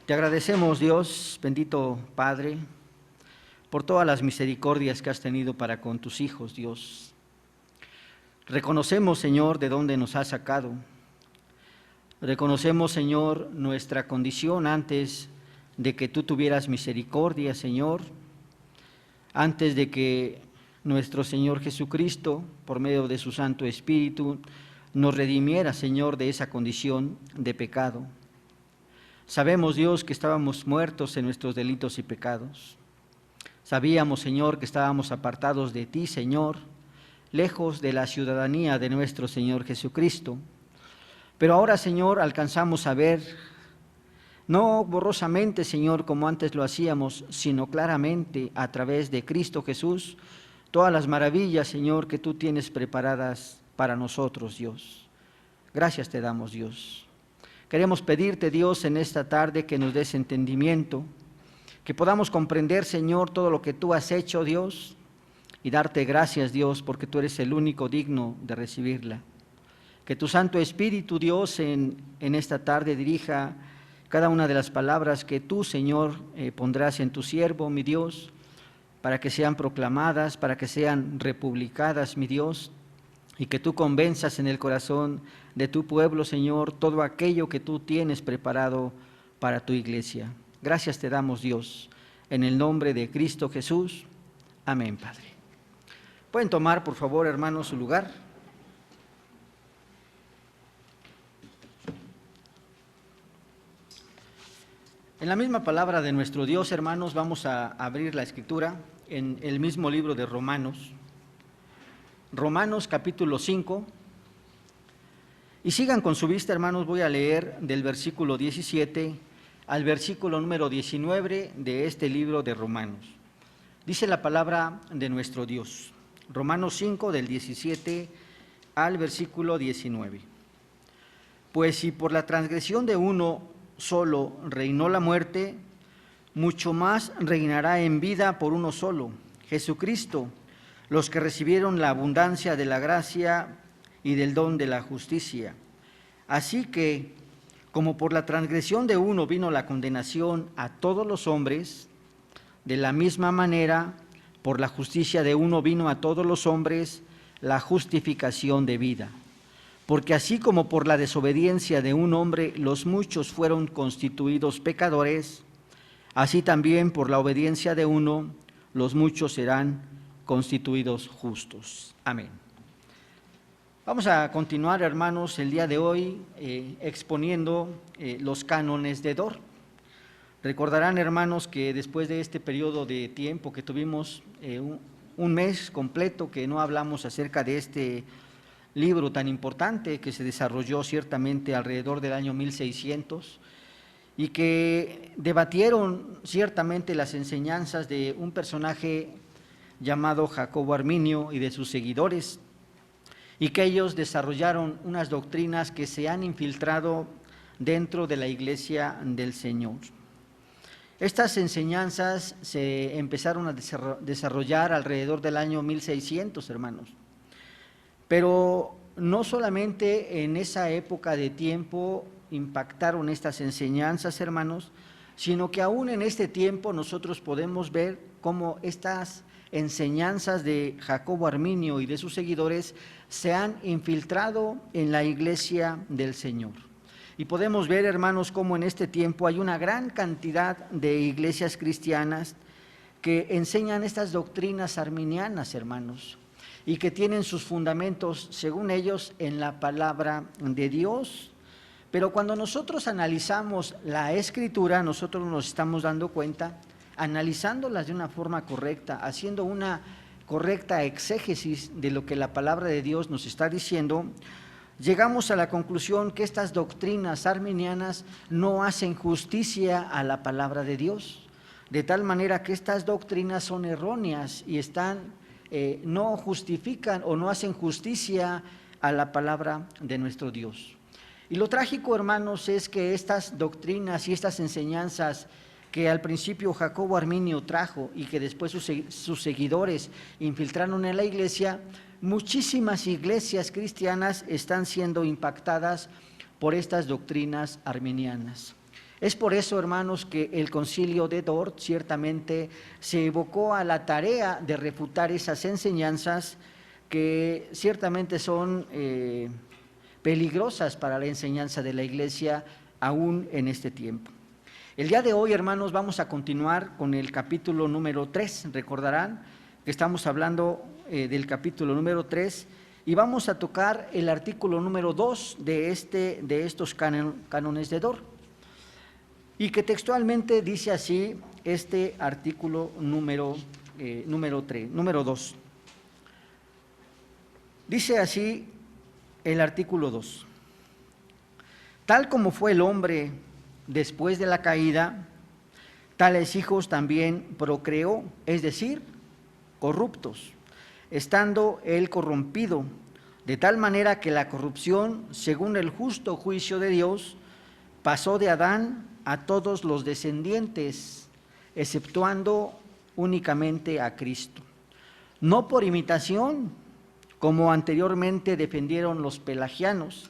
Te agradecemos, Dios, bendito Padre, por todas las misericordias que has tenido para con tus hijos, Dios. Reconocemos, Señor, de dónde nos has sacado. Reconocemos, Señor, nuestra condición antes de que tú tuvieras misericordia, Señor, antes de que nuestro Señor Jesucristo, por medio de su Santo Espíritu, nos redimiera, Señor, de esa condición de pecado. Sabemos, Dios, que estábamos muertos en nuestros delitos y pecados. Sabíamos, Señor, que estábamos apartados de ti, Señor, lejos de la ciudadanía de nuestro Señor Jesucristo. Pero ahora, Señor, alcanzamos a ver, no borrosamente, Señor, como antes lo hacíamos, sino claramente a través de Cristo Jesús, todas las maravillas, Señor, que tú tienes preparadas para nosotros, Dios. Gracias te damos, Dios. Queremos pedirte, Dios, en esta tarde que nos des entendimiento, que podamos comprender, Señor, todo lo que tú has hecho, Dios, y darte gracias, Dios, porque tú eres el único digno de recibirla. Que tu Santo Espíritu, Dios, en esta tarde dirija cada una de las palabras que tú, Señor, pondrás en tu siervo, mi Dios, para que sean proclamadas, para que sean republicadas, mi Dios, y que tú convenzas en el corazón de tu pueblo, Señor, todo aquello que tú tienes preparado para tu iglesia. Gracias te damos, Dios, en el nombre de Cristo Jesús. Amén, Padre. Pueden tomar, por favor, hermanos, su lugar. En la misma palabra de nuestro Dios, hermanos, vamos a abrir la Escritura en el mismo libro de Romanos. Romanos capítulo 5, y sigan con su vista, hermanos. Voy a leer del versículo 17 al versículo número 19 de este libro de Romanos. Dice la palabra de nuestro Dios, Romanos 5 del 17 al versículo 19. Pues si por la transgresión de uno solo reinó la muerte, mucho más reinará en vida por uno solo, Jesucristo, los que recibieron la abundancia de la gracia y del don de la justicia. Así que, como por la transgresión de uno vino la condenación a todos los hombres, de la misma manera, por la justicia de uno vino a todos los hombres la justificación de vida. Porque así como por la desobediencia de un hombre los muchos fueron constituidos pecadores, así también por la obediencia de uno los muchos serán constituidos justos. Amén. Vamos a continuar, hermanos, el día de hoy exponiendo los cánones de Dort. Recordarán, hermanos, que después de este periodo de tiempo que tuvimos, un mes completo que no hablamos acerca de este libro tan importante que se desarrolló ciertamente alrededor del año 1600 y que debatieron ciertamente las enseñanzas de un personaje llamado Jacobo Arminio y de sus seguidores, y que ellos desarrollaron unas doctrinas que se han infiltrado dentro de la iglesia del Señor. Estas enseñanzas se empezaron a desarrollar alrededor del año 1600, hermanos, pero no solamente en esa época de tiempo impactaron estas enseñanzas, hermanos, sino que aún en este tiempo nosotros podemos ver cómo estas enseñanzas de Jacobo Arminio y de sus seguidores se han infiltrado en la iglesia del Señor. Y podemos ver, hermanos, cómo en este tiempo hay una gran cantidad de iglesias cristianas que enseñan estas doctrinas arminianas, hermanos, y que tienen sus fundamentos, según ellos, en la palabra de Dios. Pero cuando nosotros analizamos la Escritura, nosotros nos estamos dando cuenta, analizándolas de una forma correcta, haciendo una correcta exégesis de lo que la palabra de Dios nos está diciendo, llegamos a la conclusión que estas doctrinas arminianas no hacen justicia a la palabra de Dios, de tal manera que estas doctrinas son erróneas y no justifican o no hacen justicia a la palabra de nuestro Dios. Y lo trágico, hermanos, es que estas doctrinas y estas enseñanzas que al principio Jacobo Arminio trajo y que después sus seguidores infiltraron en la iglesia, muchísimas iglesias cristianas están siendo impactadas por estas doctrinas arminianas. Es por eso, hermanos, que el concilio de Dort ciertamente se evocó a la tarea de refutar esas enseñanzas que ciertamente son peligrosas para la enseñanza de la Iglesia aún en este tiempo. El día de hoy, hermanos, vamos a continuar con el capítulo número 3. Recordarán que estamos hablando del capítulo número 3 y vamos a tocar el artículo número 2 de estos cánones de Dort. Y que textualmente dice así este artículo número 2. Dice así el artículo 2. Tal como fue el hombre después de la caída, tales hijos también procreó, es decir, corruptos, estando él corrompido, de tal manera que la corrupción, según el justo juicio de Dios, pasó de Adán a todos los descendientes, exceptuando únicamente a Cristo. No por imitación, como anteriormente defendieron los pelagianos,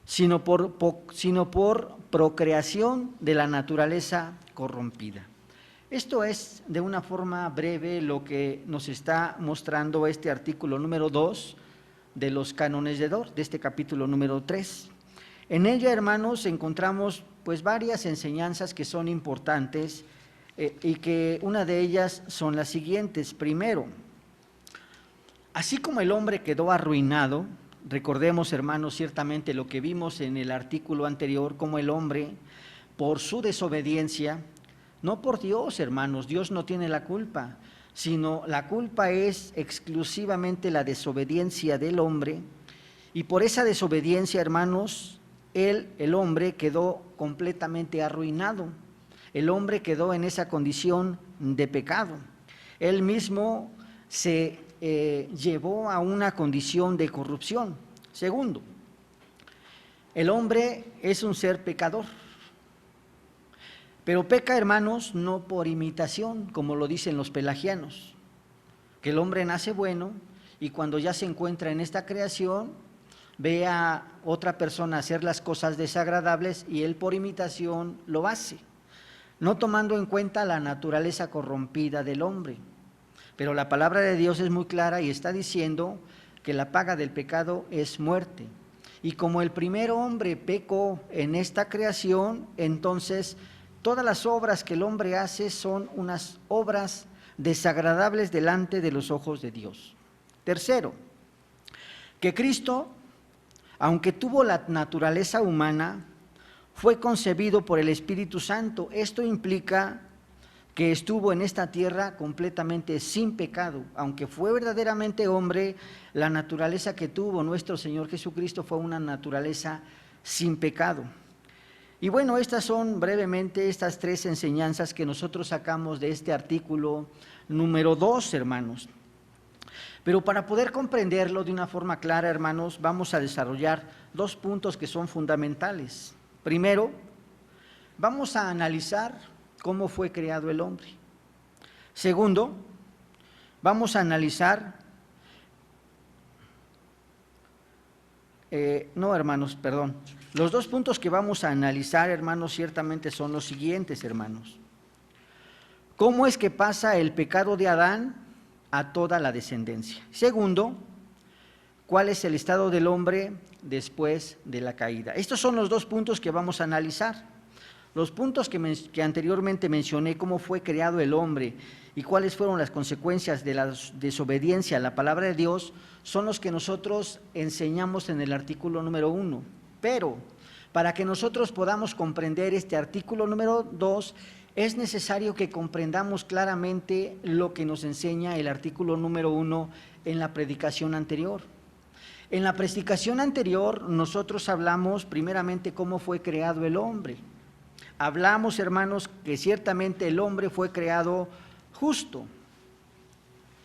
sino por procreación de la naturaleza corrompida. Esto es de una forma breve lo que nos está mostrando este artículo número 2 de los cánones de Dort, de este capítulo número 3. En ella, hermanos, encontramos pues varias enseñanzas que son importantes y que una de ellas son las siguientes. Primero, así como el hombre quedó arruinado, recordemos, hermanos, ciertamente lo que vimos en el artículo anterior, como el hombre, por su desobediencia, no por Dios, hermanos, Dios no tiene la culpa, sino la culpa es exclusivamente la desobediencia del hombre, y por esa desobediencia, hermanos, el hombre quedó completamente arruinado, el hombre quedó en esa condición de pecado, él mismo se llevó a una condición de corrupción. Segundo, el hombre es un ser pecador, pero peca, hermanos, no por imitación, como lo dicen los pelagianos, que el hombre nace bueno y cuando ya se encuentra en esta creación, ve a otra persona hacer las cosas desagradables y él por imitación lo hace, no tomando en cuenta la naturaleza corrompida del hombre. Pero la palabra de Dios es muy clara y está diciendo que la paga del pecado es muerte. Y como el primer hombre pecó en esta creación, entonces todas las obras que el hombre hace son unas obras desagradables delante de los ojos de Dios. Tercero, que Cristo, aunque tuvo la naturaleza humana, fue concebido por el Espíritu Santo. Esto implica que estuvo en esta tierra completamente sin pecado. Aunque fue verdaderamente hombre, la naturaleza que tuvo nuestro Señor Jesucristo fue una naturaleza sin pecado. Y bueno, estas son brevemente estas tres enseñanzas que nosotros sacamos de este artículo número 2, hermanos. Pero para poder comprenderlo de una forma clara, hermanos, vamos a desarrollar dos puntos que son fundamentales. Primero, vamos a analizar cómo fue creado el hombre. Segundo, vamos a analizar, los dos puntos que vamos a analizar, hermanos, ciertamente son los siguientes, hermanos. ¿Cómo es que pasa el pecado de Adán a toda la descendencia? Segundo, ¿cuál es el estado del hombre después de la caída? Estos son los dos puntos que vamos a analizar. Los puntos que anteriormente mencioné, cómo fue creado el hombre y cuáles fueron las consecuencias de la desobediencia a la palabra de Dios, son los que nosotros enseñamos en el artículo número 1. Pero para que nosotros podamos comprender este artículo número 2, es necesario que comprendamos claramente lo que nos enseña el artículo número 1 en la predicación anterior. En la predicación anterior nosotros hablamos primeramente cómo fue creado el hombre. Hablamos, hermanos, que ciertamente el hombre fue creado justo.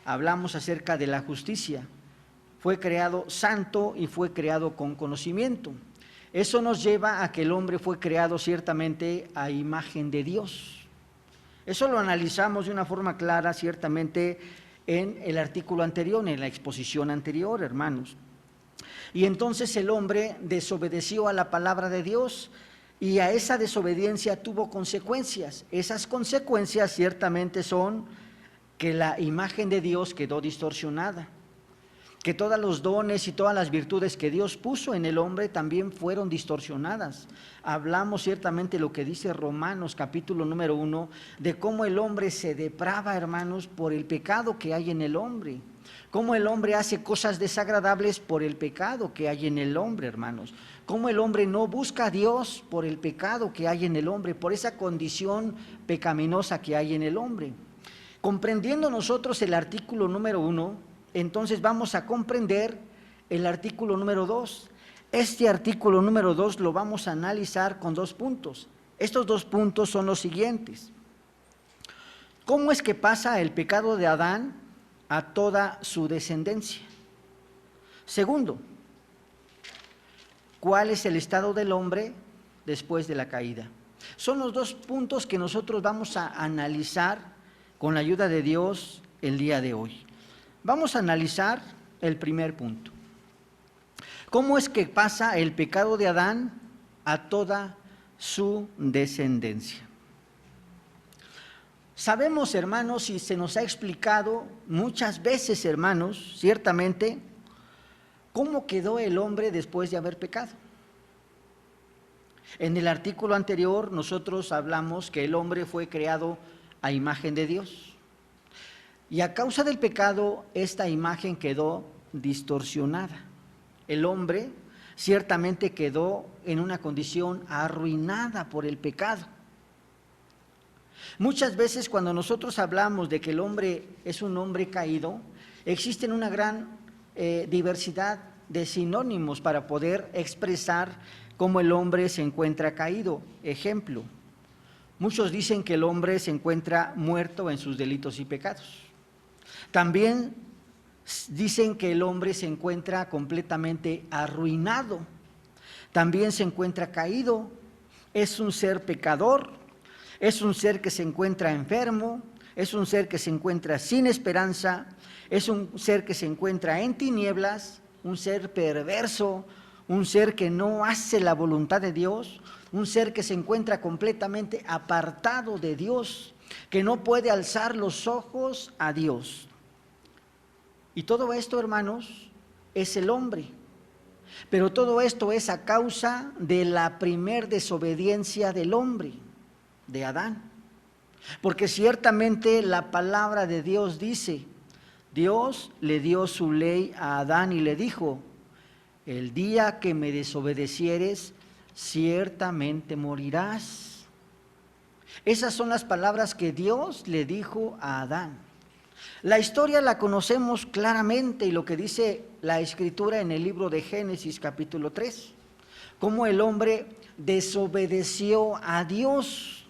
Hablamos acerca de la justicia. Fue creado santo y fue creado con conocimiento. Eso nos lleva a que el hombre fue creado ciertamente a imagen de Dios. Eso lo analizamos de una forma clara ciertamente en el artículo anterior, en la exposición anterior, hermanos. Y entonces el hombre desobedeció a la palabra de Dios, y a esa desobediencia tuvo consecuencias. Esas consecuencias ciertamente son que la imagen de Dios quedó distorsionada, que todos los dones y todas las virtudes que Dios puso en el hombre también fueron distorsionadas. Hablamos ciertamente lo que dice Romanos capítulo número 1, de cómo el hombre se deprava, hermanos, por el pecado que hay en el hombre. Cómo el hombre hace cosas desagradables por el pecado que hay en el hombre, hermanos. Cómo el hombre no busca a Dios por el pecado que hay en el hombre, por esa condición pecaminosa que hay en el hombre. Comprendiendo nosotros el artículo número 1, entonces vamos a comprender el artículo número 2. Este artículo número 2 lo vamos a analizar con 2 puntos. Estos 2 puntos son los siguientes. ¿Cómo es que pasa el pecado de Adán a toda su descendencia? Segundo, ¿cuál es el estado del hombre después de la caída? Son los 2 puntos que nosotros vamos a analizar con la ayuda de Dios el día de hoy. Vamos a analizar el primer punto. ¿Cómo es que pasa el pecado de Adán a toda su descendencia? Sabemos, hermanos, y se nos ha explicado muchas veces, hermanos, ciertamente, cómo quedó el hombre después de haber pecado. En el artículo anterior nosotros hablamos que el hombre fue creado a imagen de Dios. Y a causa del pecado, esta imagen quedó distorsionada. El hombre ciertamente quedó en una condición arruinada por el pecado. Muchas veces cuando nosotros hablamos de que el hombre es un hombre caído, existen una gran diversidad de sinónimos para poder expresar cómo el hombre se encuentra caído. Ejemplo, muchos dicen que el hombre se encuentra muerto en sus delitos y pecados. También dicen que el hombre se encuentra completamente arruinado, también se encuentra caído, es un ser pecador, es un ser que se encuentra enfermo, es un ser que se encuentra sin esperanza, es un ser que se encuentra en tinieblas, un ser perverso, un ser que no hace la voluntad de Dios, un ser que se encuentra completamente apartado de Dios, que no puede alzar los ojos a Dios. Y todo esto, hermanos, es el hombre. Pero todo esto es a causa de la primer desobediencia del hombre, de Adán. Porque ciertamente la palabra de Dios dice, Dios le dio su ley a Adán y le dijo, el día que me desobedecieres, ciertamente morirás. Esas son las palabras que Dios le dijo a Adán. La historia la conocemos claramente y lo que dice la Escritura en el libro de Génesis capítulo 3, cómo el hombre desobedeció a Dios.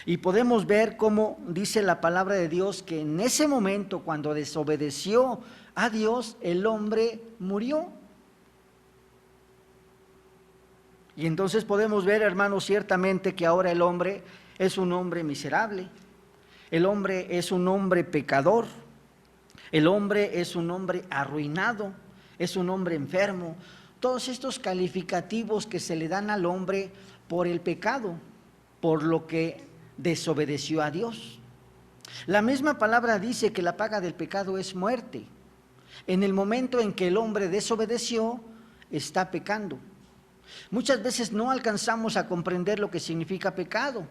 Y podemos ver cómo dice la palabra de Dios que en ese momento cuando desobedeció a Dios, el hombre murió. Y entonces podemos ver, hermanos, ciertamente que ahora el hombre es un hombre miserable. El hombre es un hombre pecador, el hombre es un hombre arruinado, es un hombre enfermo. Todos estos calificativos que se le dan al hombre por el pecado, por lo que desobedeció a Dios. La misma palabra dice que la paga del pecado es muerte. En el momento en que el hombre desobedeció, está pecando. Muchas veces no alcanzamos a comprender lo que significa pecado.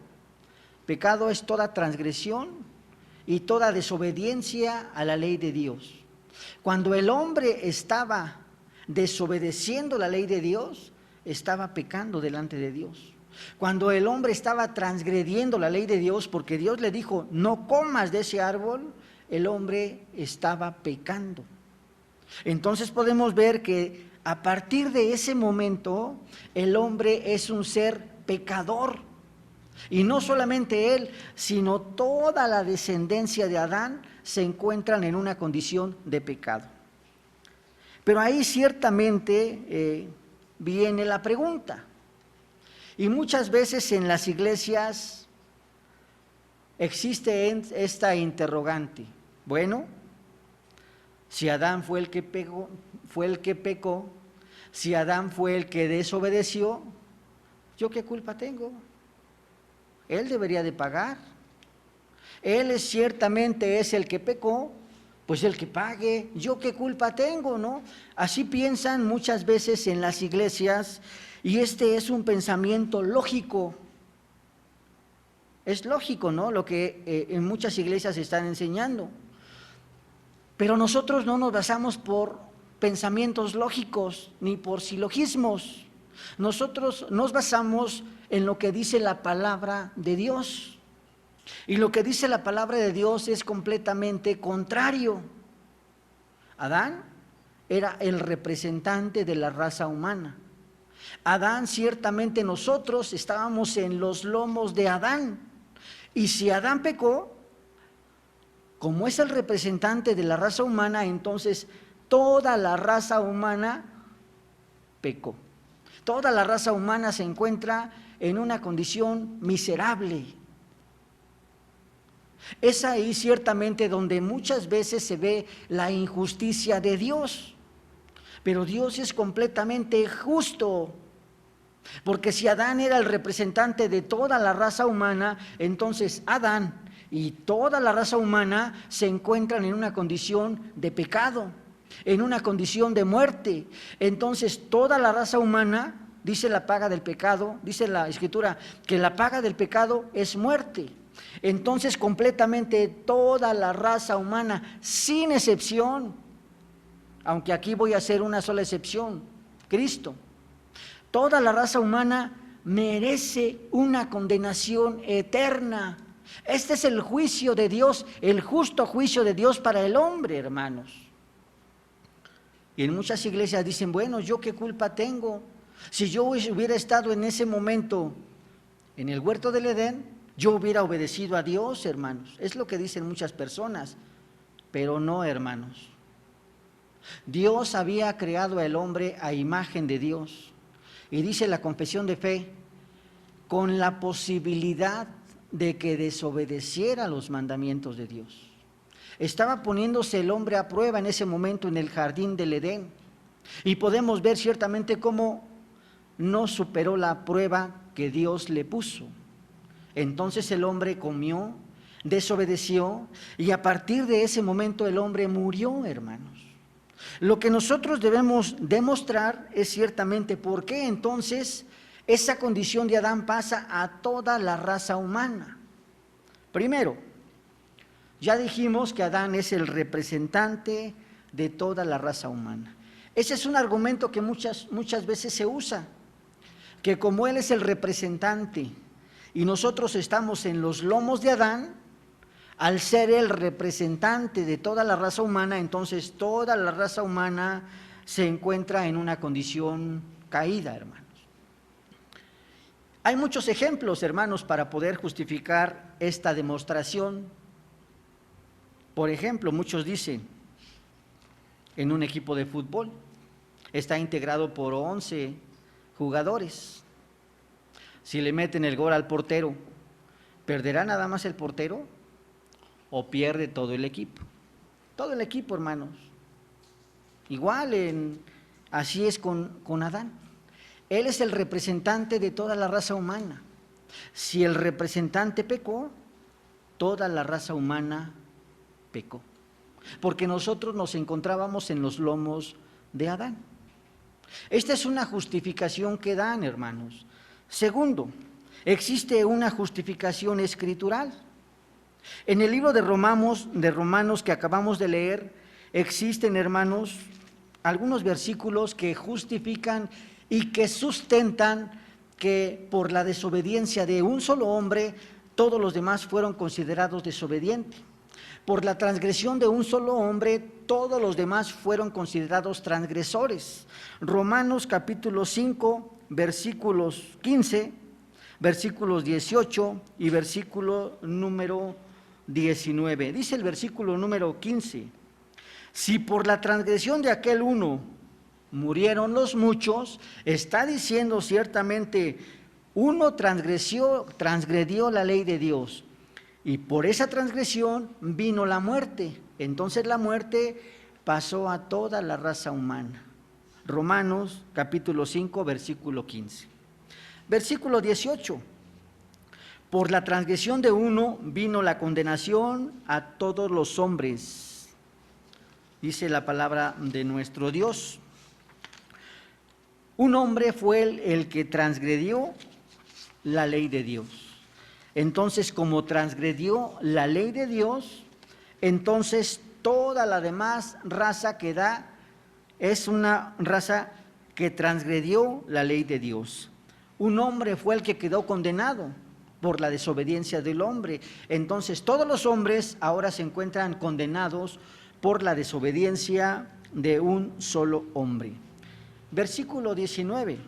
Pecado es toda transgresión y toda desobediencia a la ley de Dios. Cuando el hombre estaba desobedeciendo la ley de Dios, estaba pecando delante de Dios. Cuando el hombre estaba transgrediendo la ley de Dios, porque Dios le dijo, no comas de ese árbol, el hombre estaba pecando. Entonces podemos ver que a partir de ese momento, el hombre es un ser pecador. Y no solamente él, sino toda la descendencia de Adán se encuentran en una condición de pecado. Pero ahí ciertamente viene la pregunta. Y muchas veces en las iglesias existe esta interrogante. Bueno, si Adán fue el que pecó, si Adán fue el que desobedeció, ¿Yo qué culpa tengo? Él debería de pagar. Él ciertamente es el que pecó, pues el que pague. ¿Yo qué culpa tengo, no? Así piensan muchas veces en las iglesias, y este es un pensamiento lógico. Es lógico, ¿no? Lo que en muchas iglesias están enseñando. Pero nosotros no nos basamos por pensamientos lógicos ni por silogismos. Nosotros nos basamos en lo que dice la palabra de Dios. Y lo que dice la palabra de Dios es completamente contrario. Adán era el representante de la raza humana. Adán, ciertamente nosotros estábamos en los lomos de Adán. Y si Adán pecó, como es el representante de la raza humana, entonces toda la raza humana pecó. Toda la raza humana se encuentra en una condición miserable. Es ahí ciertamente donde muchas veces se ve la injusticia de Dios. Pero Dios es completamente justo. Porque si Adán era el representante de toda la raza humana, entonces Adán y toda la raza humana se encuentran en una condición de pecado, en una condición de muerte. Entonces toda la raza humana, dice la paga del pecado, dice la Escritura, que la paga del pecado es muerte. Entonces completamente toda la raza humana, sin excepción, aunque aquí voy a hacer una sola excepción, Cristo. Toda la raza humana merece una condenación eterna. Este es el juicio de Dios, el justo juicio de Dios para el hombre, hermanos. Y en muchas iglesias dicen, bueno, ¿yo qué culpa tengo? Si yo hubiera estado en ese momento en el huerto del Edén, yo hubiera obedecido a Dios, hermanos. Es lo que dicen muchas personas, pero no, hermanos. Dios había creado al hombre a imagen de Dios. Y dice la confesión de fe, con la posibilidad de que desobedeciera los mandamientos de Dios. Estaba poniéndose el hombre a prueba en ese momento en el jardín del Edén. Y podemos ver ciertamente cómo no superó la prueba que Dios le puso. Entonces el hombre comió, desobedeció, y a partir de ese momento el hombre murió, hermanos. Lo que nosotros debemos demostrar es ciertamente por qué entonces esa condición de Adán pasa a toda la raza humana. Primero, ya dijimos que Adán es el representante de toda la raza humana. Ese es un argumento que muchas veces se usa, que como él es el representante y nosotros estamos en los lomos de Adán, al ser el representante de toda la raza humana, entonces toda la raza humana se encuentra en una condición caída, hermanos. Hay muchos ejemplos, hermanos, para poder justificar esta demostración. Por ejemplo, muchos dicen, en un equipo de fútbol está integrado por 11 jugadores. Si le meten el gol al portero, ¿perderá nada más el portero o pierde todo el equipo? Todo el equipo, hermanos. Igual, así es con Adán. Él es el representante de toda la raza humana. Si el representante pecó, toda la raza humana pecó. Porque nosotros nos encontrábamos en los lomos de Adán. Esta es una justificación que dan, hermanos. Segundo, existe una justificación escritural. En el libro de Romanos que acabamos de leer, existen, hermanos, algunos versículos que justifican y que sustentan que por la desobediencia de un solo hombre, todos los demás fueron considerados desobedientes. Por la transgresión de un solo hombre, todos los demás fueron considerados transgresores. Romanos capítulo 5, versículos 15, versículos 18 y versículo número 19. Dice el versículo número 15, si por la transgresión de aquel uno murieron los muchos, está diciendo ciertamente, uno transgredió la ley de Dios, y por esa transgresión vino la muerte. Entonces la muerte pasó a toda la raza humana. Romanos capítulo 5, versículo 15. Versículo 18. Por la transgresión de uno vino la condenación a todos los hombres, dice la palabra de nuestro Dios. Un hombre fue el que transgredió la ley de Dios. Entonces, como transgredió la ley de Dios, entonces toda la demás raza que da es una raza que transgredió la ley de Dios. Un hombre fue el que quedó condenado por la desobediencia del hombre. Entonces todos los hombres ahora se encuentran condenados por la desobediencia de un solo hombre. Versículo 19.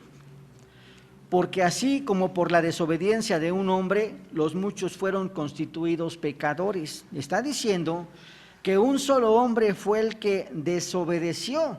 Porque así como por la desobediencia de un hombre, los muchos fueron constituidos pecadores. Está diciendo que un solo hombre fue el que desobedeció.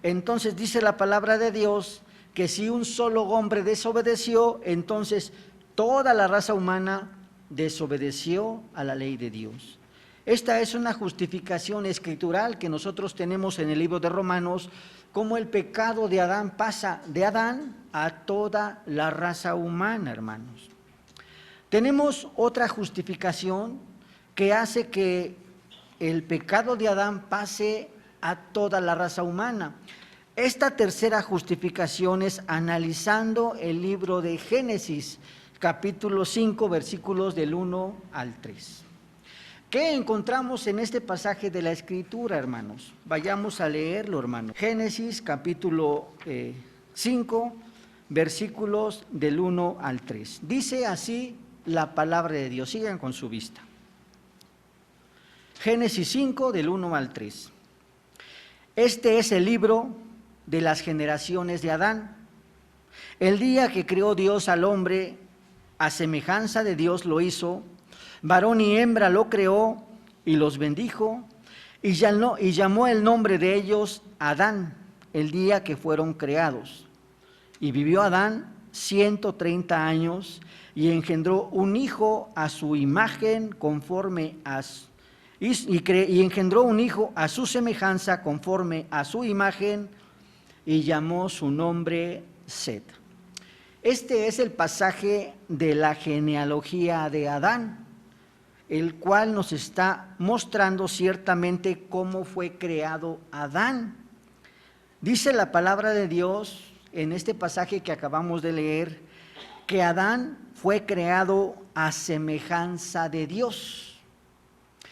Entonces dice la palabra de Dios que si un solo hombre desobedeció, entonces toda la raza humana desobedeció a la ley de Dios. Esta es una justificación escritural que nosotros tenemos en el libro de Romanos, cómo el pecado de Adán pasa de Adán a toda la raza humana, hermanos. Tenemos otra justificación que hace que el pecado de Adán pase a toda la raza humana. Esta tercera justificación es analizando el libro de Génesis, capítulo 5, versículos del 1 al 3. ¿Qué encontramos en este pasaje de la Escritura, hermanos? Vayamos a leerlo, hermanos. Génesis, capítulo 5, versículos del 1 al 3. Dice así la palabra de Dios. Sigan con su vista. Génesis 5, del 1 al 3. Este es el libro de las generaciones de Adán. El día que creó Dios al hombre, a semejanza de Dios lo hizo, varón y hembra lo creó y los bendijo, y llamó el nombre de ellos Adán, el día que fueron creados. Y vivió Adán 130 años y engendró un hijo a su imagen conforme a y engendró un hijo a su semejanza conforme a su imagen, y llamó su nombre Set. Este es el pasaje de la genealogía de Adán, el cual nos está mostrando ciertamente cómo fue creado Adán. Dice la palabra de Dios en este pasaje que acabamos de leer, que Adán fue creado a semejanza de Dios.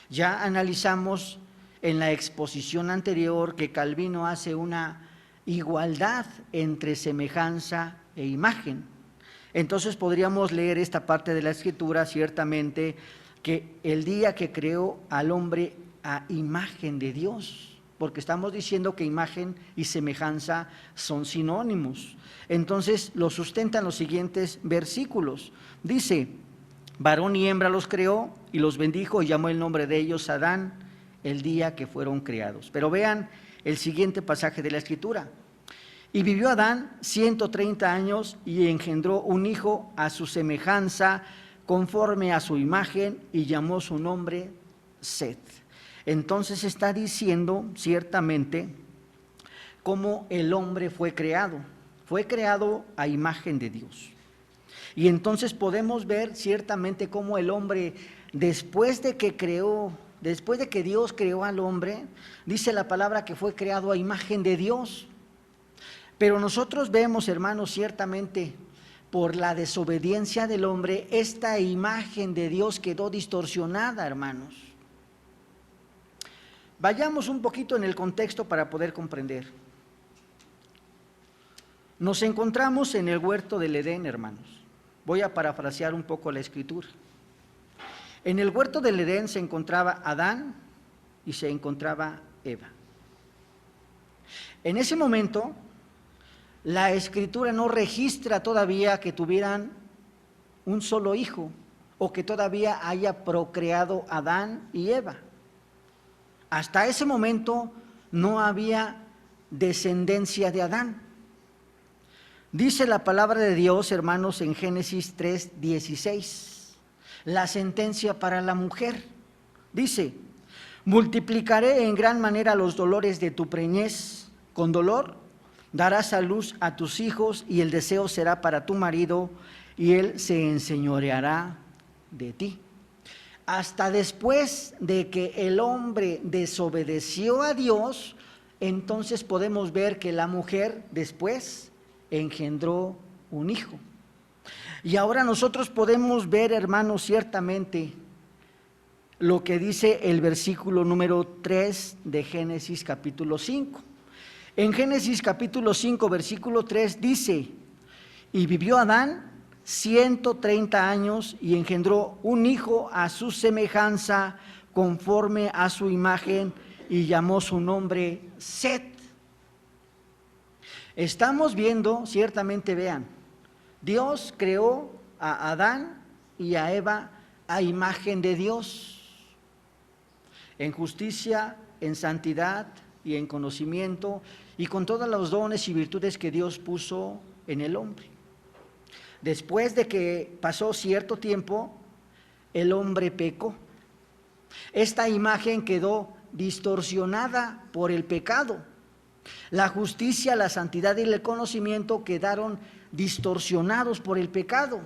Ya analizamos en la exposición anterior que Calvino hace una igualdad entre semejanza e imagen. Entonces podríamos leer esta parte de la Escritura ciertamente, que el día que creó al hombre a imagen de Dios, porque estamos diciendo que imagen y semejanza son sinónimos. Entonces lo sustentan los siguientes versículos. Dice, varón y hembra los creó y los bendijo y llamó el nombre de ellos Adán el día que fueron creados. Pero vean el siguiente pasaje de la Escritura. Y vivió Adán 130 años y engendró un hijo a su semejanza conforme a su imagen y llamó su nombre Set. Entonces está diciendo ciertamente cómo el hombre fue creado a imagen de Dios. Y entonces podemos ver ciertamente cómo el hombre, después de que Dios creó al hombre, dice la palabra que fue creado a imagen de Dios. Pero nosotros vemos, hermanos, ciertamente por la desobediencia del hombre, esta imagen de Dios quedó distorsionada, hermanos. Vayamos un poquito en el contexto para poder comprender. Nos encontramos en el huerto del Edén, hermanos. Voy a parafrasear un poco la Escritura. En el huerto del Edén se encontraba Adán y se encontraba Eva. En ese momento, la Escritura no registra todavía que tuvieran un solo hijo o que todavía haya procreado Adán y Eva. Hasta ese momento no había descendencia de Adán. Dice la palabra de Dios, hermanos, en Génesis 3:16, la sentencia para la mujer. Dice, multiplicaré en gran manera los dolores de tu preñez, con dolor darás a luz a tus hijos y el deseo será para tu marido y él se enseñoreará de ti. Hasta después de que el hombre desobedeció a Dios, entonces podemos ver que la mujer después engendró un hijo. Y ahora nosotros podemos ver, hermanos, ciertamente lo que dice el versículo número 3 de Génesis capítulo 5. En Génesis capítulo 5, versículo 3 dice: y vivió Adán 130 años y engendró un hijo a su semejanza, conforme a su imagen, y llamó su nombre Set. Estamos viendo, ciertamente, vean, Dios creó a Adán y a Eva a imagen de Dios, en justicia, en santidad y en conocimiento, y con todos los dones y virtudes que Dios puso en el hombre. Después de que pasó cierto tiempo, el hombre pecó. Esta imagen quedó distorsionada por el pecado. La justicia, la santidad y el conocimiento quedaron distorsionados por el pecado.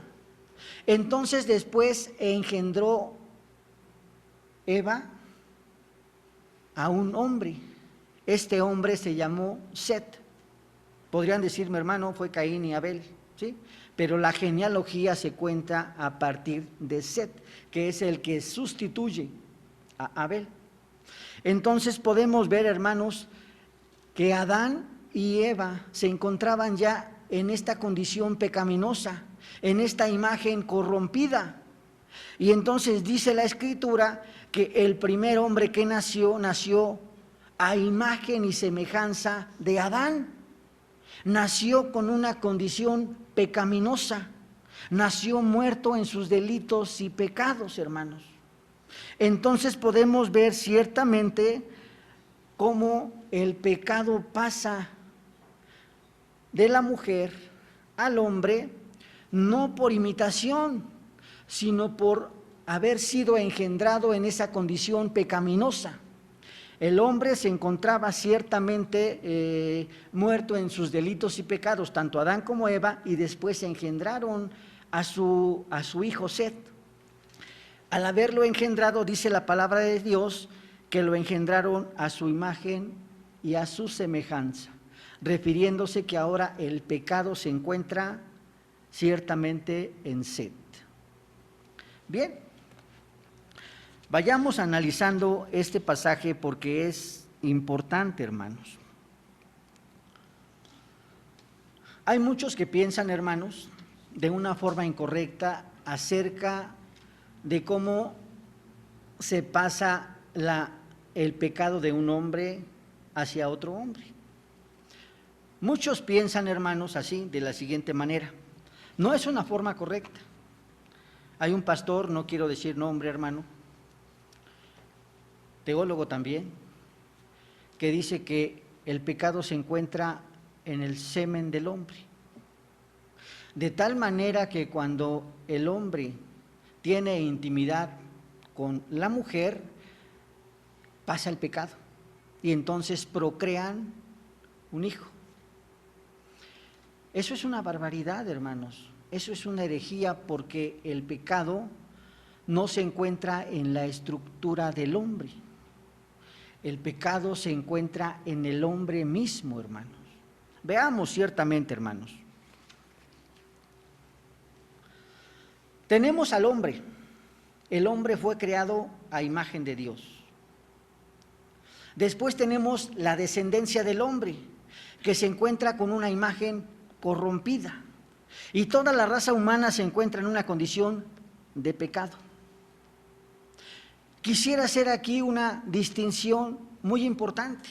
Entonces después engendró Eva a un hombre. Este hombre se llamó Set. Podrían decirme, hermano, fue Caín y Abel, ¿sí? Pero la genealogía se cuenta a partir de Set, que es el que sustituye a Abel. Entonces podemos ver, hermanos, que Adán y Eva se encontraban ya en esta condición pecaminosa, en esta imagen corrompida. Y entonces dice la Escritura que el primer hombre que nació a imagen y semejanza de Adán. Nació con una condición pecaminosa, nació muerto en sus delitos y pecados, hermanos. Entonces podemos ver ciertamente cómo el pecado pasa de la mujer al hombre, no por imitación, sino por haber sido engendrado en esa condición pecaminosa. El hombre se encontraba ciertamente muerto en sus delitos y pecados, tanto Adán como Eva, y después engendraron a su hijo Set. Al haberlo engendrado, dice la palabra de Dios, que lo engendraron a su imagen y a su semejanza, refiriéndose que ahora el pecado se encuentra ciertamente en Set. Bien, vayamos analizando este pasaje porque es importante, hermanos. Hay muchos que piensan, hermanos, de una forma incorrecta acerca de cómo se pasa el pecado de un hombre hacia otro hombre. Muchos piensan, hermanos, así, de la siguiente manera. No es una forma correcta. Hay un pastor, no quiero decir nombre, hermano, teólogo también, que dice que el pecado se encuentra en el semen del hombre. De tal manera que cuando el hombre tiene intimidad con la mujer, pasa el pecado y entonces procrean un hijo. Eso es una barbaridad, hermanos. Eso es una herejía porque el pecado no se encuentra en la estructura del hombre. El pecado se encuentra en el hombre mismo, hermanos. Veamos ciertamente, hermanos. Tenemos al hombre. El hombre fue creado a imagen de Dios. Después tenemos la descendencia del hombre, que se encuentra con una imagen corrompida. Y toda la raza humana se encuentra en una condición de pecado. Quisiera hacer aquí una distinción muy importante.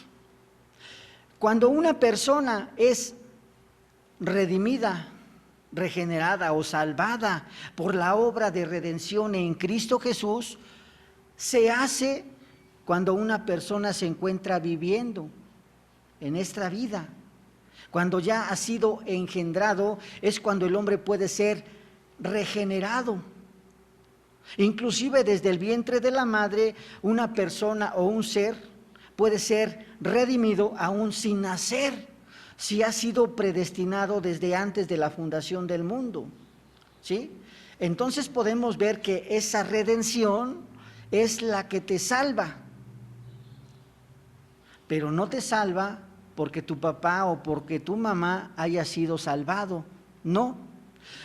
Cuando una persona es redimida, regenerada o salvada por la obra de redención en Cristo Jesús, se hace cuando una persona se encuentra viviendo en esta vida. Cuando ya ha sido engendrado, es cuando el hombre puede ser regenerado. Inclusive desde el vientre de la madre, una persona o un ser puede ser redimido aún sin nacer. si has sido predestinado desde antes de la fundación del mundo? ¿Sí? Entonces podemos ver que esa redención es la que te salva, pero no te salva porque tu papá o porque tu mamá haya sido salvado, no.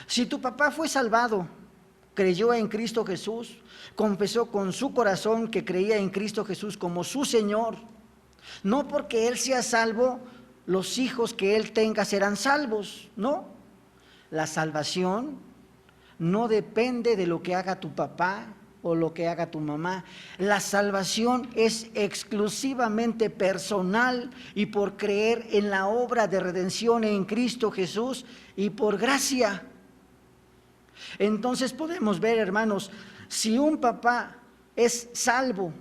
Si tu papá fue salvado, creyó en Cristo Jesús, confesó con su corazón que creía en Cristo Jesús como su Señor, no porque él sea salvo, los hijos que él tenga serán salvos, no. La salvación no depende de lo que haga tu papá o lo que haga tu mamá. La salvación es exclusivamente personal y por creer en la obra de redención en Cristo Jesús y por gracia. Entonces podemos ver, hermanos, si un papá es salvo,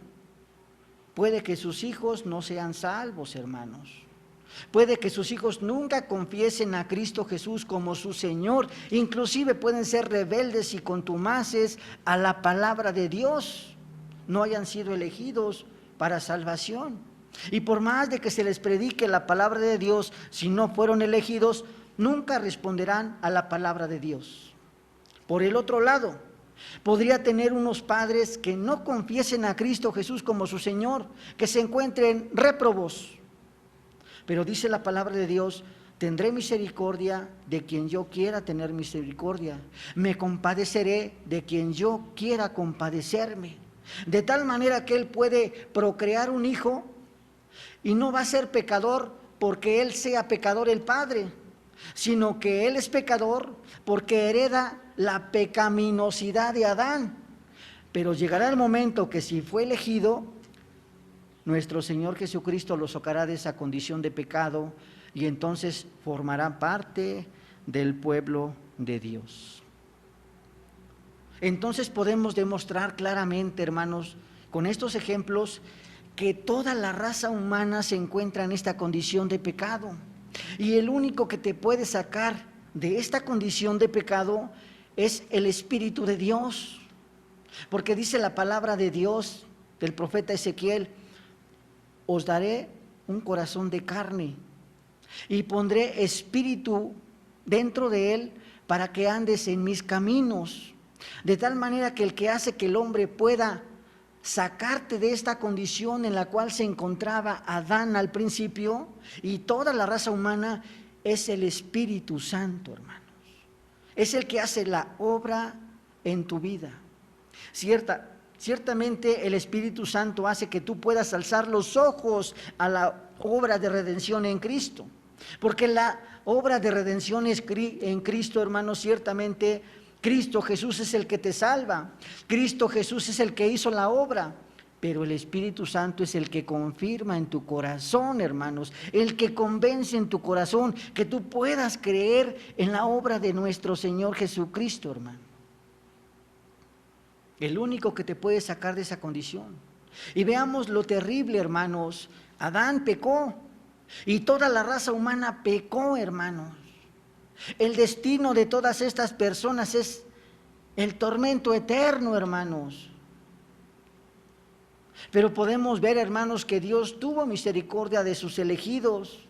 puede que sus hijos no sean salvos, hermanos. Puede que sus hijos nunca confiesen a Cristo Jesús como su Señor, inclusive pueden ser rebeldes y contumaces a la palabra de Dios, no hayan sido elegidos para salvación. Y por más de que se les predique la palabra de Dios, si no fueron elegidos, nunca responderán a la palabra de Dios. Por el otro lado, podría tener unos padres que no confiesen a Cristo Jesús como su Señor, que se encuentren réprobos. Pero dice la palabra de Dios: tendré misericordia de quien yo quiera tener misericordia, me compadeceré de quien yo quiera compadecerme. De tal manera que él puede procrear un hijo y no va a ser pecador porque él sea pecador el padre, sino que él es pecador porque hereda la pecaminosidad de Adán. Pero llegará el momento que si fue elegido, nuestro Señor Jesucristo lo sacará de esa condición de pecado y entonces formará parte del pueblo de Dios. Entonces podemos demostrar claramente, hermanos, con estos ejemplos, que toda la raza humana se encuentra en esta condición de pecado. Y el único que te puede sacar de esta condición de pecado es el Espíritu de Dios. Porque dice la palabra de Dios del profeta Ezequiel: os daré un corazón de carne y pondré espíritu dentro de él para que andes en mis caminos. De tal manera que el que hace que el hombre pueda sacarte de esta condición en la cual se encontraba Adán al principio y toda la raza humana es el Espíritu Santo, hermanos. Es el que hace la obra en tu vida. Ciertamente el Espíritu Santo hace que tú puedas alzar los ojos a la obra de redención en Cristo. Porque la obra de redención en Cristo, hermanos, ciertamente Cristo Jesús es el que te salva. Cristo Jesús es el que hizo la obra. Pero el Espíritu Santo es el que confirma en tu corazón, hermanos, el que convence en tu corazón que tú puedas creer en la obra de nuestro Señor Jesucristo, hermano. El único que te puede sacar de esa condición. Y veamos lo terrible, hermanos. Adán pecó y toda la raza humana pecó, hermanos. El destino de todas estas personas es el tormento eterno, hermanos. Pero podemos ver, hermanos, que Dios tuvo misericordia de sus elegidos.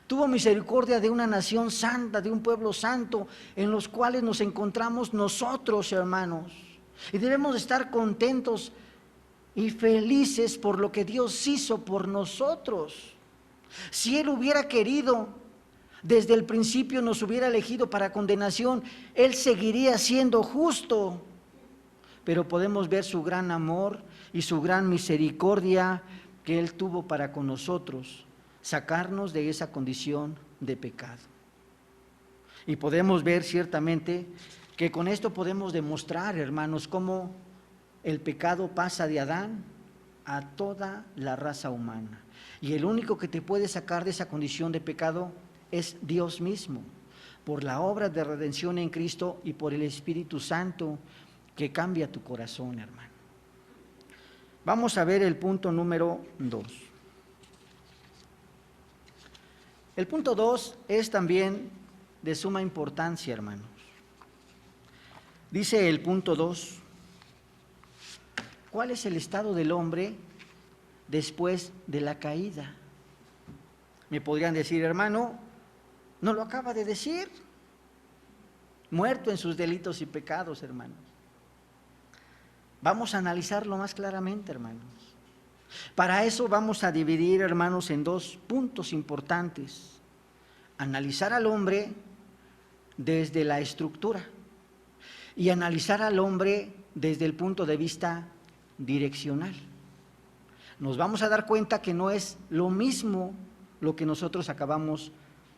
Tuvo misericordia de una nación santa, de un pueblo santo, en los cuales nos encontramos nosotros, hermanos. Y debemos estar contentos y felices por lo que Dios hizo por nosotros. Si Él hubiera querido, desde el principio nos hubiera elegido para condenación, Él seguiría siendo justo. Pero podemos ver su gran amor y su gran misericordia que Él tuvo para con nosotros, sacarnos de esa condición de pecado. Y podemos ver ciertamente que con esto podemos demostrar, hermanos, cómo el pecado pasa de Adán a toda la raza humana. Y el único que te puede sacar de esa condición de pecado es Dios mismo, por la obra de redención en Cristo y por el Espíritu Santo que cambia tu corazón, hermano. Vamos a ver el punto número 2. El punto 2 es también de suma importancia, hermanos. Dice el punto 2, ¿cuál es el estado del hombre después de la caída? Me podrían decir, hermano, Nos lo acaba de decir. Muerto en sus delitos y pecados, hermanos. Vamos a analizarlo más claramente, hermanos. Para eso vamos a dividir, hermanos, en dos puntos importantes. Analizar al hombre desde la estructura y analizar al hombre desde el punto de vista direccional. Nos vamos a dar cuenta que no es lo mismo lo que nosotros acabamos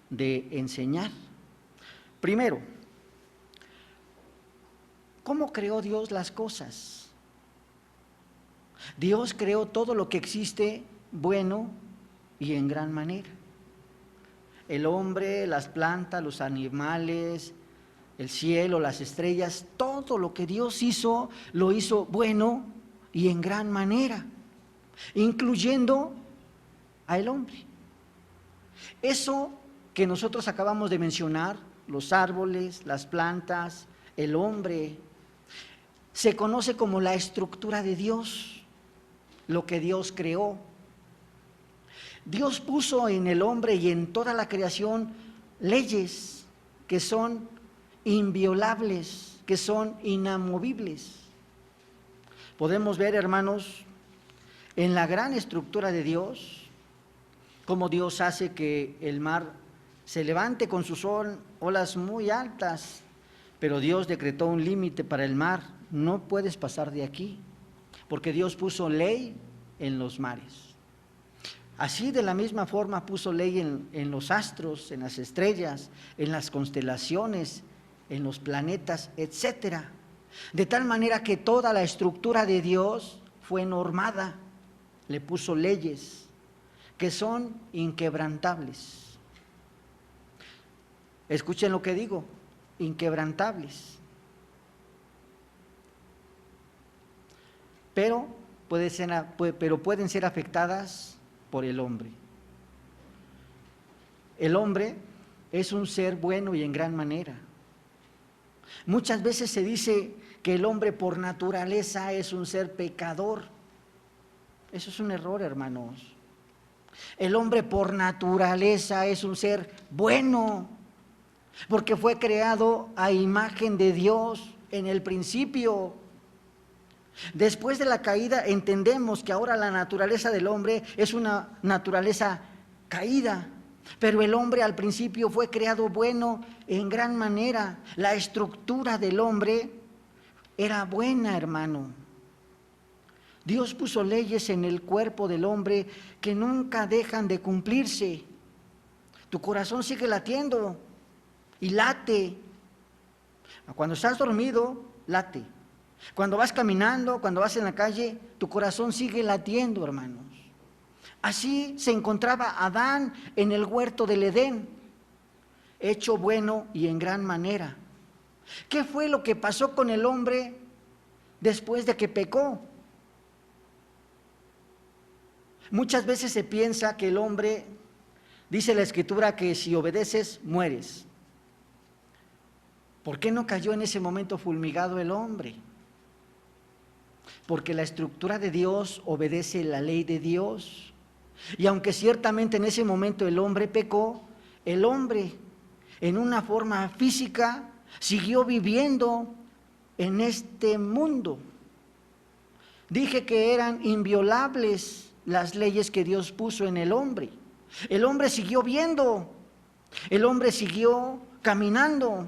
de enseñar. Primero, ¿cómo creó Dios las cosas? Dios creó todo lo que existe bueno y en gran manera. El hombre, las plantas, los animales, el cielo, las estrellas, todo lo que Dios hizo, lo hizo bueno y en gran manera, incluyendo al hombre. Eso que nosotros acabamos de mencionar, los árboles, las plantas, el hombre, se conoce como la estructura de Dios, lo que Dios creó. Dios puso en el hombre y en toda la creación leyes que son inviolables, que son inamovibles. Podemos ver, hermanos, en la gran estructura de Dios, cómo Dios hace que el mar se levante con sus olas muy altas, pero Dios decretó un límite para el mar: no puedes pasar de aquí, porque Dios puso ley en los mares. Así, de la misma forma, puso ley en los astros, en las estrellas, en las constelaciones, en los planetas, etcétera. De tal manera que toda la estructura de Dios fue normada, le puso leyes que son inquebrantables. Escuchen lo que digo, inquebrantables. Pero pueden ser afectadas por el hombre. El hombre es un ser bueno y en gran manera. Muchas veces se dice que el hombre por naturaleza es un ser pecador. Eso es un error, hermanos. El hombre por naturaleza es un ser bueno, porque fue creado a imagen de Dios en el principio. Después de la caída entendemos que ahora la naturaleza del hombre es una naturaleza caída, pero el hombre al principio fue creado bueno en gran manera. La estructura del hombre era buena, hermano. Dios puso leyes en el cuerpo del hombre que nunca dejan de cumplirse. Tu corazón sigue latiendo y late. Cuando estás dormido, late. Cuando vas caminando, cuando vas en la calle, tu corazón sigue latiendo, hermanos. Así se encontraba Adán en el huerto del Edén, hecho bueno y en gran manera. ¿Qué fue lo que pasó con el hombre después de que pecó? Muchas veces se piensa que el hombre, dice la Escritura, que si obedeces, mueres. ¿Por qué no cayó en ese momento fulmigado el hombre? Porque la estructura de Dios obedece la ley de Dios. Y aunque ciertamente en ese momento el hombre pecó, el hombre en una forma física siguió viviendo en este mundo. Dije que eran inviolables las leyes que Dios puso en el hombre. El hombre siguió viendo, el hombre siguió caminando,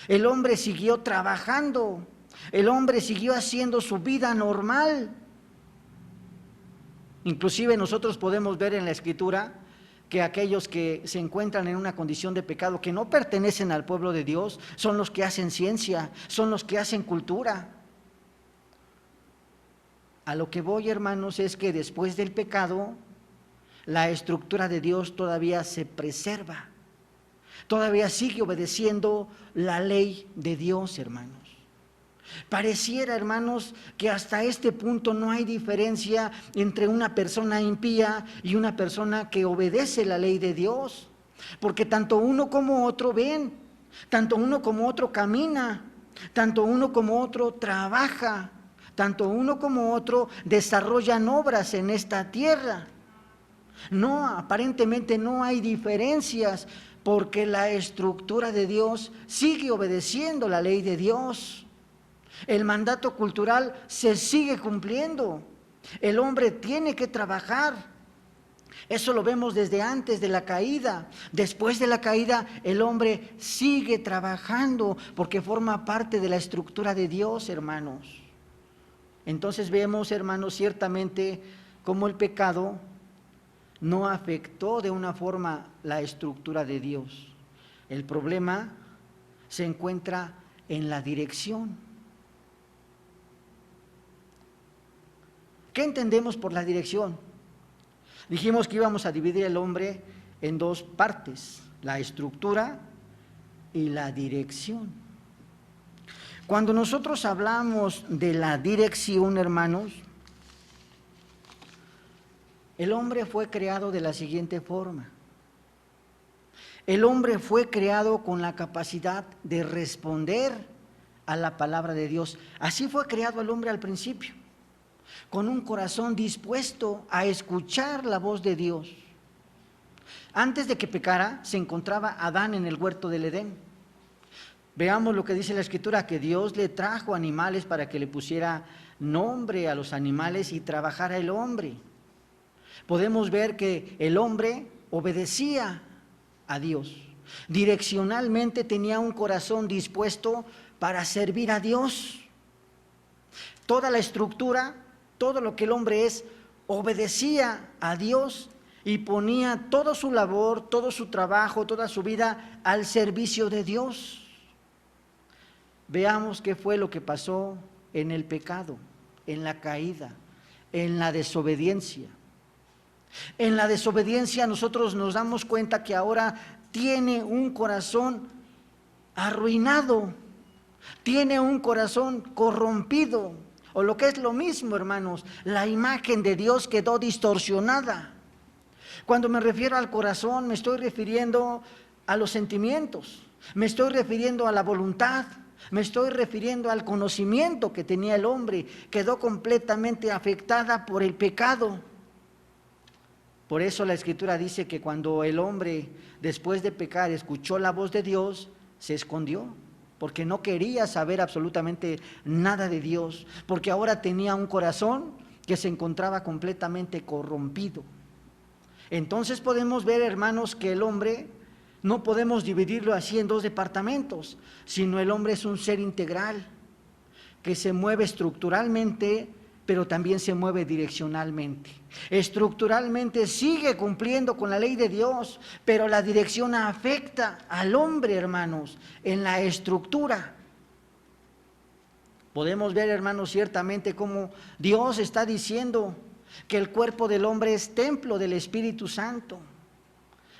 el hombre siguió trabajando, el hombre siguió haciendo su vida normal. Inclusive nosotros podemos ver en la Escritura que aquellos que se encuentran en una condición de pecado, que no pertenecen al pueblo de Dios, son los que hacen ciencia, son los que hacen cultura. A lo que voy, hermanos, es que después del pecado, la estructura de Dios todavía se preserva, todavía sigue obedeciendo la ley de Dios, hermanos. Pareciera, hermanos, que hasta este punto no hay diferencia entre una persona impía y una persona que obedece la ley de Dios, porque tanto uno como otro ven, tanto uno como otro camina, tanto uno como otro trabaja, tanto uno como otro desarrollan obras en esta tierra. No, aparentemente no hay diferencias, porque la estructura de Dios sigue obedeciendo la ley de Dios. El mandato cultural se sigue cumpliendo. El hombre tiene que trabajar. Eso lo vemos desde antes de la caída. Después de la caída, el hombre sigue trabajando porque forma parte de la estructura de Dios, hermanos. Entonces vemos, hermanos, ciertamente cómo el pecado no afectó de una forma la estructura de Dios. El problema se encuentra en la dirección. ¿Qué entendemos por la dirección? Dijimos que íbamos a dividir el hombre en dos partes, la estructura y la dirección. Cuando nosotros hablamos de la dirección, hermanos, el hombre fue creado de la siguiente forma. El hombre fue creado con la capacidad de responder a la palabra de Dios. Así fue creado el hombre al principio, con un corazón dispuesto a escuchar la voz de Dios. Antes de que pecara, se encontraba Adán en el huerto del Edén. Veamos lo que dice la Escritura, que Dios le trajo animales para que le pusiera nombre a los animales y trabajara el hombre. Podemos ver que el hombre obedecía a Dios. Direccionalmente tenía un corazón dispuesto para servir a Dios. Toda la estructura, todo lo que el hombre es, obedecía a Dios y ponía toda su labor, todo su trabajo, toda su vida al servicio de Dios. Veamos qué fue lo que pasó en el pecado, en la caída, en la desobediencia. En la desobediencia nosotros nos damos cuenta que ahora tiene un corazón arruinado, tiene un corazón corrompido, o lo que es lo mismo, hermanos, la imagen de Dios quedó distorsionada. Cuando me refiero al corazón, me estoy refiriendo a los sentimientos, me estoy refiriendo a la voluntad, me estoy refiriendo al conocimiento que tenía el hombre, quedó completamente afectada por el pecado. Por eso la Escritura dice que cuando el hombre, después de pecar, escuchó la voz de Dios, se escondió, porque no quería saber absolutamente nada de Dios, porque ahora tenía un corazón que se encontraba completamente corrompido. Entonces podemos ver, hermanos, que el hombre no podemos dividirlo así en dos departamentos, sino el hombre es un ser integral, que se mueve estructuralmente, pero también se mueve direccionalmente. Estructuralmente sigue cumpliendo con la ley de Dios, pero la dirección afecta al hombre, hermanos, en la estructura. Podemos ver, hermanos, ciertamente cómo Dios está diciendo que el cuerpo del hombre es templo del Espíritu Santo.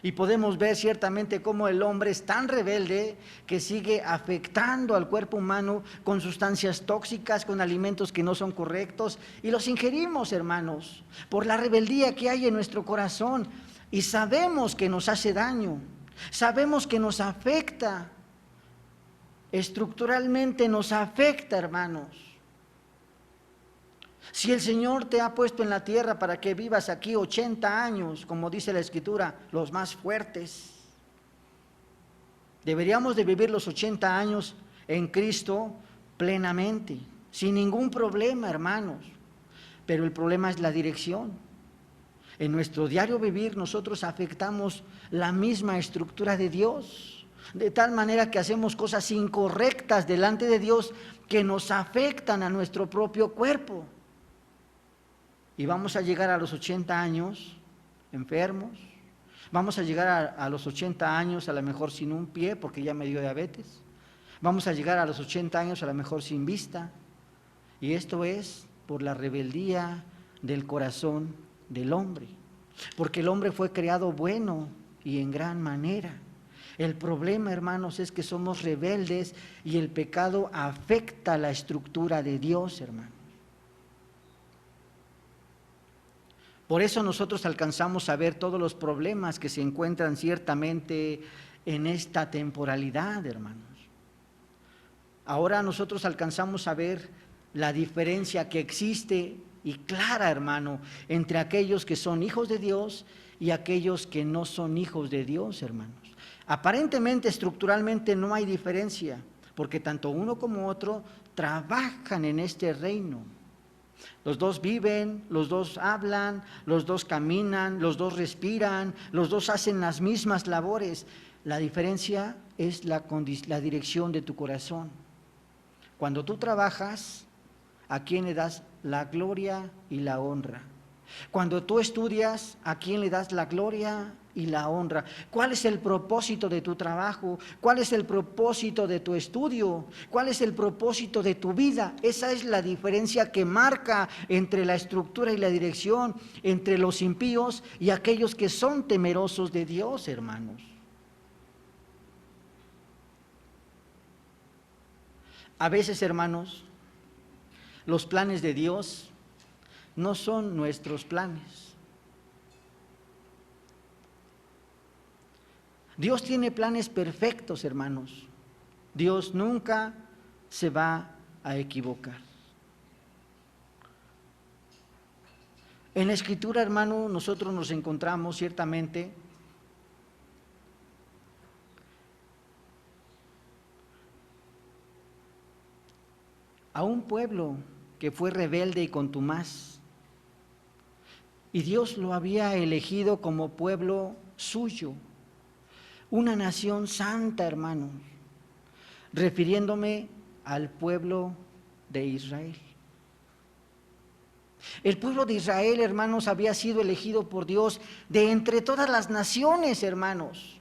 Y podemos ver ciertamente cómo el hombre es tan rebelde que sigue afectando al cuerpo humano con sustancias tóxicas, con alimentos que no son correctos, y los ingerimos, hermanos, por la rebeldía que hay en nuestro corazón, y sabemos que nos hace daño, sabemos que nos afecta, estructuralmente nos afecta, hermanos. Si el Señor te ha puesto en la tierra para que vivas aquí 80 años, como dice la Escritura, los más fuertes, deberíamos de vivir los 80 años en Cristo plenamente, sin ningún problema, hermanos. Pero el problema es la dirección. En nuestro diario vivir nosotros afectamos la misma estructura de Dios, de tal manera que hacemos cosas incorrectas delante de Dios que nos afectan a nuestro propio cuerpo. Y vamos a llegar a los 80 años enfermos, vamos a llegar a los 80 años a lo mejor sin un pie porque ya me dio diabetes, vamos a llegar a los 80 años a lo mejor sin vista, y esto es por la rebeldía del corazón del hombre, porque el hombre fue creado bueno y en gran manera. El problema, hermanos, es que somos rebeldes y el pecado afecta la estructura de Dios, hermanos. Por eso nosotros alcanzamos a ver todos los problemas que se encuentran ciertamente en esta temporalidad, hermanos. Ahora nosotros alcanzamos a ver la diferencia que existe y clara, hermano, entre aquellos que son hijos de Dios y aquellos que no son hijos de Dios, hermanos. Aparentemente, estructuralmente no hay diferencia, porque tanto uno como otro trabajan en este reino. Los dos viven, los dos hablan, los dos caminan, los dos respiran, los dos hacen las mismas labores. La diferencia es la dirección de tu corazón. Cuando tú trabajas, ¿a quién le das la gloria y la honra? Cuando tú estudias, ¿a quién le das la gloria y la honra? ¿Cuál es el propósito de tu trabajo? ¿Cuál es el propósito de tu estudio? ¿Cuál es el propósito de tu vida? Esa es la diferencia que marca entre la estructura y la dirección, entre los impíos y aquellos que son temerosos de Dios, hermanos. A veces, hermanos, los planes de Dios no son nuestros planes. Dios tiene planes perfectos, hermanos. Dios nunca se va a equivocar. En la Escritura, hermano, nosotros nos encontramos ciertamente a un pueblo que fue rebelde y contumaz. Y Dios lo había elegido como pueblo suyo, una nación santa, hermanos, refiriéndome al pueblo de Israel. El pueblo de Israel, hermanos, había sido elegido por Dios de entre todas las naciones, hermanos.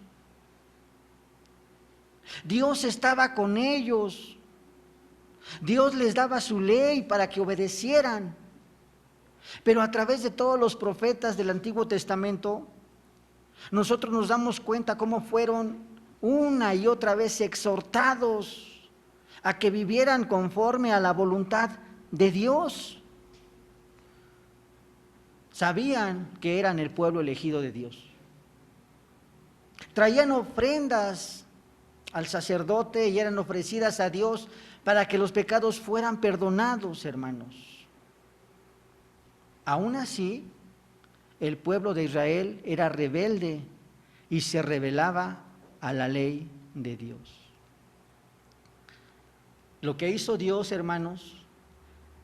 Dios estaba con ellos. Dios les daba su ley para que obedecieran. Pero a través de todos los profetas del Antiguo Testamento, nosotros nos damos cuenta cómo fueron una y otra vez exhortados a que vivieran conforme a la voluntad de Dios. Sabían que eran el pueblo elegido de Dios. Traían ofrendas al sacerdote y eran ofrecidas a Dios para que los pecados fueran perdonados, hermanos. Aún así, el pueblo de Israel era rebelde y se rebelaba a la ley de Dios. Lo que hizo Dios, hermanos,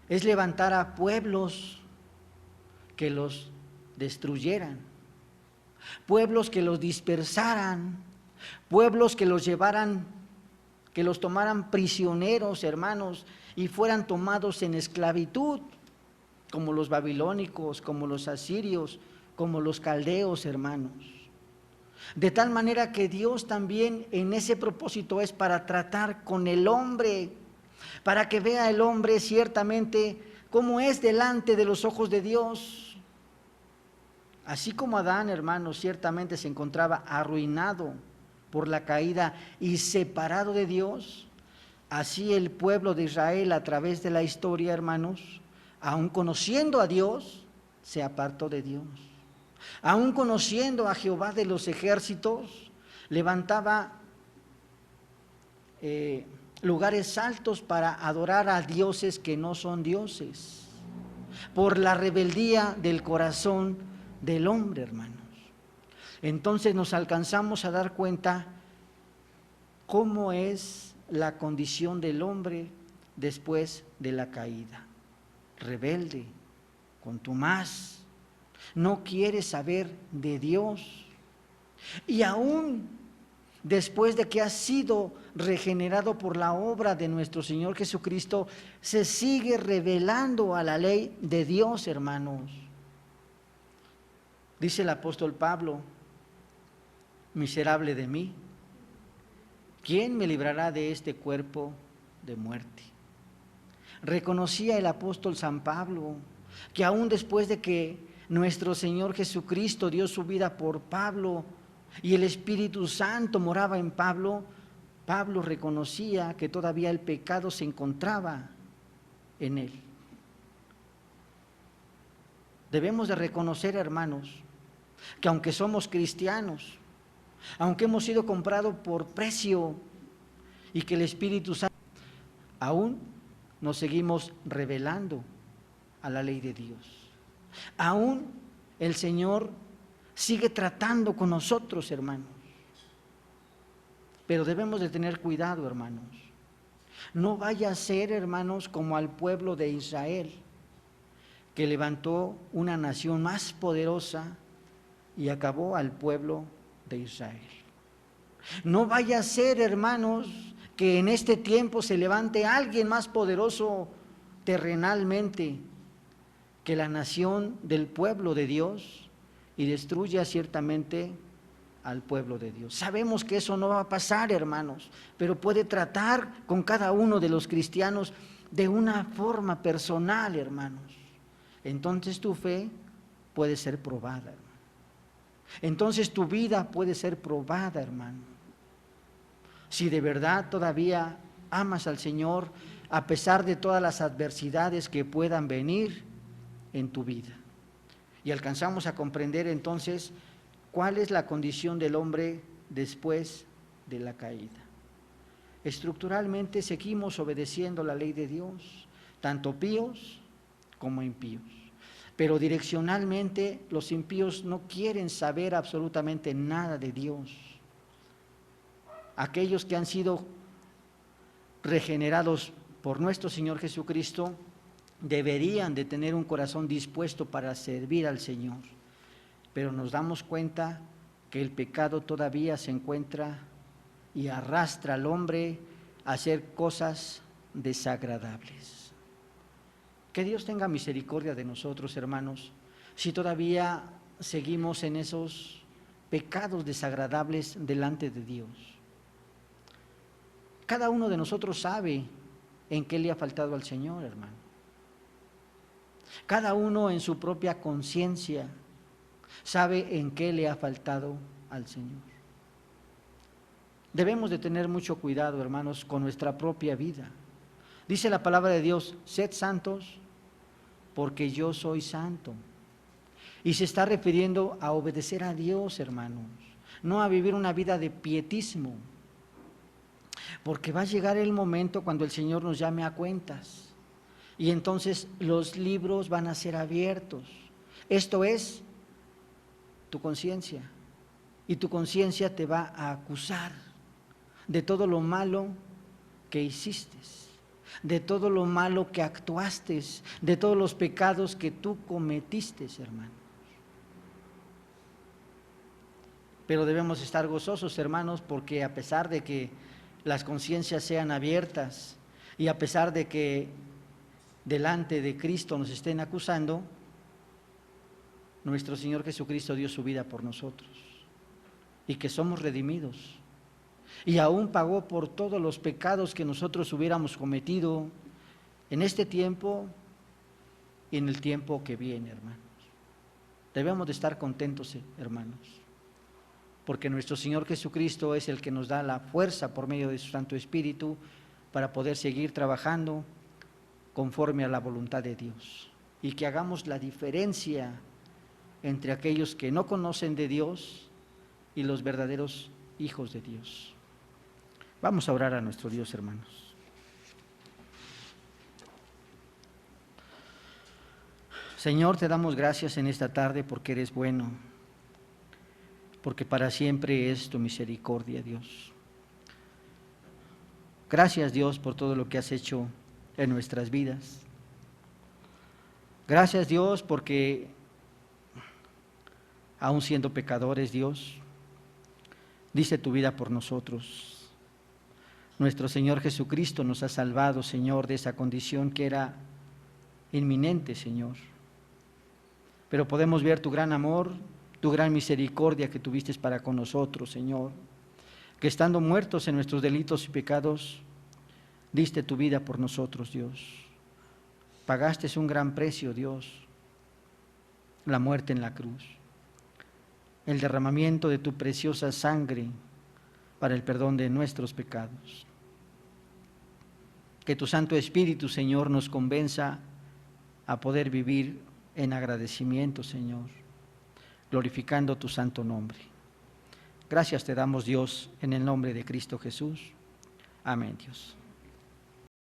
es levantar a pueblos que los destruyeran, pueblos que los dispersaran, pueblos que los llevaran, que los tomaran prisioneros, hermanos, y fueran tomados en esclavitud, como los babilónicos, como los asirios, como los caldeos, hermanos. De tal manera que Dios también en ese propósito es para tratar con el hombre, para que vea el hombre ciertamente cómo es delante de los ojos de Dios. Así como Adán, hermanos, ciertamente se encontraba arruinado por la caída y separado de Dios, así el pueblo de Israel a través de la historia, hermanos, aun conociendo a Dios, se apartó de Dios. Aun conociendo a Jehová de los ejércitos, levantaba lugares altos para adorar a dioses que no son dioses, por la rebeldía del corazón del hombre, hermanos. Entonces nos alcanzamos a dar cuenta cómo es la condición del hombre después de la caída. Rebelde, contumaz, no quiere saber de Dios. Y aún después de que ha sido regenerado por la obra de nuestro Señor Jesucristo, se sigue rebelando a la ley de Dios, hermanos. Dice el apóstol Pablo: miserable de mí, ¿quién me librará de este cuerpo de muerte? Reconocía el apóstol San Pablo que aún después de que nuestro Señor Jesucristo dio su vida por Pablo y el Espíritu Santo moraba en Pablo, Pablo reconocía que todavía el pecado se encontraba en él. Debemos de reconocer, hermanos, que aunque somos cristianos, aunque hemos sido comprados por precio y que el Espíritu Santo, aún nos seguimos rebelando a la ley de Dios. Aún el Señor sigue tratando con nosotros, hermanos. Pero debemos de tener cuidado, hermanos. No vaya a ser, hermanos, como al pueblo de Israel, que levantó una nación más poderosa y acabó al pueblo de Israel. No vaya a ser, hermanos, que en este tiempo se levante alguien más poderoso terrenalmente que la nación del pueblo de Dios y destruya ciertamente al pueblo de Dios. Sabemos que eso no va a pasar, hermanos, pero puede tratar con cada uno de los cristianos de una forma personal, hermanos. Entonces tu fe puede ser probada, hermano. Entonces tu vida puede ser probada, hermano. Si de verdad todavía amas al Señor, a pesar de todas las adversidades que puedan venir en tu vida. Y alcanzamos a comprender entonces cuál es la condición del hombre después de la caída. Estructuralmente seguimos obedeciendo la ley de Dios, tanto píos como impíos. Pero direccionalmente los impíos no quieren saber absolutamente nada de Dios. Aquellos que han sido regenerados por nuestro Señor Jesucristo deberían de tener un corazón dispuesto para servir al Señor. Pero nos damos cuenta que el pecado todavía se encuentra y arrastra al hombre a hacer cosas desagradables. Que Dios tenga misericordia de nosotros, hermanos, si todavía seguimos en esos pecados desagradables delante de Dios. Cada uno de nosotros sabe en qué le ha faltado al Señor, hermano. Cada uno en su propia conciencia sabe en qué le ha faltado al Señor. Debemos de tener mucho cuidado, hermanos, con nuestra propia vida. Dice la palabra de Dios: sed santos porque yo soy santo. Y se está refiriendo a obedecer a Dios, hermanos, no a vivir una vida de pietismo. Porque va a llegar el momento cuando el Señor nos llame a cuentas. Y entonces los libros van a ser abiertos. Esto es tu conciencia. Y tu conciencia te va a acusar de todo lo malo que hiciste, de todo lo malo que actuaste, de todos los pecados que tú cometiste, hermanos. Pero debemos estar gozosos, hermanos, porque a pesar de que las conciencias sean abiertas y a pesar de que delante de Cristo nos estén acusando, nuestro Señor Jesucristo dio su vida por nosotros y que somos redimidos y aún pagó por todos los pecados que nosotros hubiéramos cometido en este tiempo y en el tiempo que viene, hermanos. Debemos de estar contentos, hermanos, porque nuestro Señor Jesucristo es el que nos da la fuerza por medio de su Santo Espíritu para poder seguir trabajando conforme a la voluntad de Dios y que hagamos la diferencia entre aquellos que no conocen de Dios y los verdaderos hijos de Dios. Vamos a orar a nuestro Dios, hermanos. Señor, te damos gracias en esta tarde porque eres bueno, porque para siempre es tu misericordia, Dios. Gracias, Dios, por todo lo que has hecho en nuestras vidas. Gracias, Dios, porque aun siendo pecadores, Dios, diste tu vida por nosotros. Nuestro Señor Jesucristo nos ha salvado, Señor, de esa condición que era inminente, Señor. Pero podemos ver tu gran amor, tu gran misericordia que tuviste para con nosotros, Señor, que estando muertos en nuestros delitos y pecados, diste tu vida por nosotros, Dios. Pagaste un gran precio, Dios, la muerte en la cruz, el derramamiento de tu preciosa sangre para el perdón de nuestros pecados. Que tu Santo Espíritu, Señor, nos convenza a poder vivir en agradecimiento, Señor, glorificando tu santo nombre. Gracias te damos, Dios, en el nombre de Cristo Jesús. Amén, Dios.